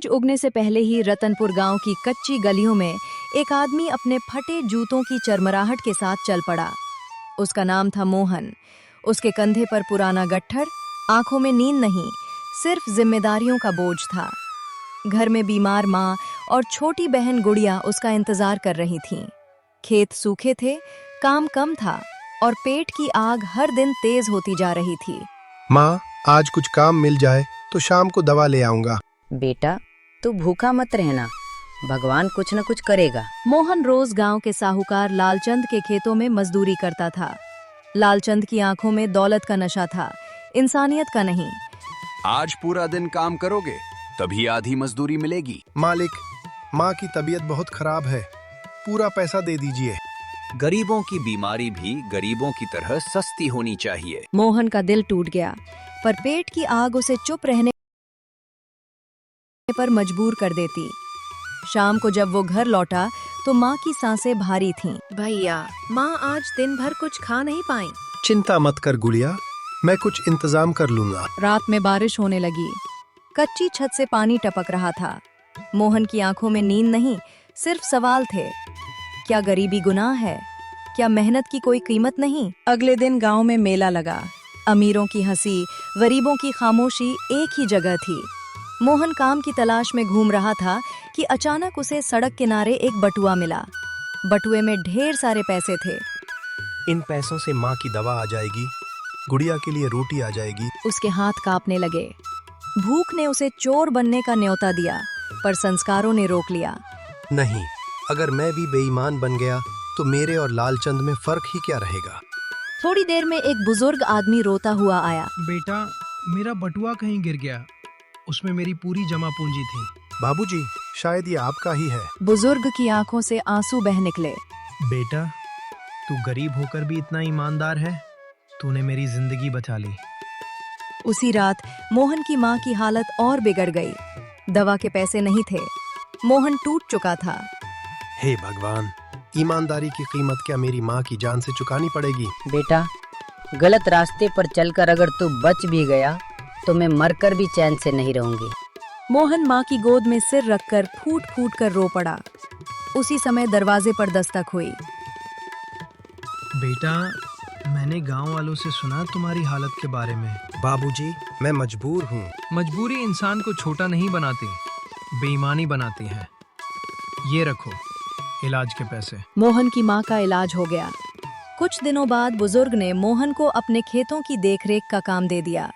सूरज उगने से पहले ही रतनपुर गांव की कच्ची गलियों में एक आदमी अपने फटे जूतों की चरमराहट के साथ चल पड़ा। उसका नाम था मोहन। उसके कंधे पर पुराना गट्ठर, आंखों में नींद नहीं, सिर्फ जिम्मेदारियों का बोझ था। घर में बीमार माँ और छोटी बहन गुड़िया उसका इंतजार कर रही थीं। खेत सूखे थे, काम कम था और पेट की आग हर दिन तेज होती जा रही थी। माँ, आज कुछ काम मिल जाए तो शाम को दवा ले आऊंगा। बेटा, तू भूखा मत रहना, भगवान कुछ न कुछ करेगा। मोहन रोज गांव के साहूकार लालचंद के खेतों में मजदूरी करता था। लालचंद की आंखों में दौलत का नशा था, इंसानियत का नहीं। आज पूरा दिन काम करोगे तभी आधी मजदूरी मिलेगी। मालिक, माँ की तबीयत बहुत खराब है, पूरा पैसा दे दीजिए। गरीबों की बीमारी भी गरीबों की तरह सस्ती होनी चाहिए। मोहन का दिल टूट गया, पर पेट की आग उसे चुप रहने पर मजबूर कर देती। शाम को जब वो घर लौटा तो माँ की सांसें भारी थीं। भैया, माँ आज दिन भर कुछ खा नहीं पाई। चिंता मत कर गुड़िया, मैं कुछ इंतजाम कर लूंगा। रात में बारिश होने लगी। कच्ची छत से पानी टपक रहा था। मोहन की आंखों में नींद नहीं, सिर्फ सवाल थे। क्या गरीबी गुनाह है? क्या मेहनत की कोई कीमत नहीं? अगले दिन गांव में मेला लगा। अमीरों की हंसी, गरीबों की खामोशी एक ही जगह थी। मोहन काम की तलाश में घूम रहा था कि अचानक उसे सड़क किनारे एक बटुआ मिला। बटुए में ढेर सारे पैसे थे। इन पैसों से माँ की दवा आ जाएगी, गुड़िया के लिए रोटी आ जाएगी। उसके हाथ कांपने लगे। भूख ने उसे चोर बनने का न्योता दिया, पर संस्कारों ने रोक लिया। नहीं, अगर मैं भी बेईमान बन गया तो मेरे और लालचंद में फर्क ही क्या रहेगा। थोड़ी देर में एक बुजुर्ग आदमी रोता हुआ आया। बेटा, मेरा बटुआ कहीं गिर गया, उसमें मेरी पूरी जमा पूंजी थी। बाबूजी, शायद ये आपका ही है। बुजुर्ग की आंखों से आंसू बह निकले। बेटा, तू गरीब होकर भी इतना ईमानदार है, तूने मेरी जिंदगी बचा ली। उसी रात मोहन की माँ की हालत और बिगड़ गई। दवा के पैसे नहीं थे, मोहन टूट चुका था। हे भगवान, ईमानदारी की कीमत क्या मेरी माँ की जान से चुकानी पड़ेगी? बेटा, गलत रास्ते पर चलकर अगर तू बच भी गया तो मैं मरकर भी चैन से नहीं रहूंगी। मोहन माँ की गोद में सिर रखकर फूट फूट कर रो पड़ा। उसी समय दरवाजे पर दस्तक हुई। बेटा, मैंने गांव वालों से सुना तुम्हारी हालत के बारे में। बाबूजी, मैं मजबूर हूँ। मजबूरी इंसान को छोटा नहीं बनाती, बेईमानी बनाती है। ये रखो इलाज के पैसे। मोहन की माँ का इलाज हो गया। कुछ दिनों बाद बुजुर्ग ने मोहन को अपने खेतों की देखरेख का काम दे दिया।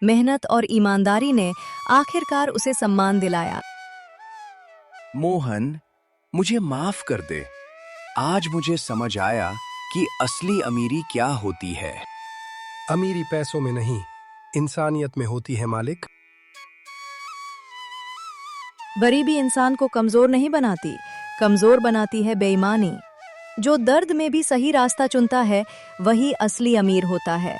मेहनत और ईमानदारी ने आखिरकार उसे सम्मान दिलाया। मोहन, मुझे माफ कर दे। आज मुझे समझ आया कि असली अमीरी क्या होती है। अमीरी पैसों में नहीं, इंसानियत में होती है मालिक। गरीबी इंसान को कमजोर नहीं बनाती, कमजोर बनाती है बेईमानी। जो दर्द में भी सही रास्ता चुनता है, वही असली अमीर होता है।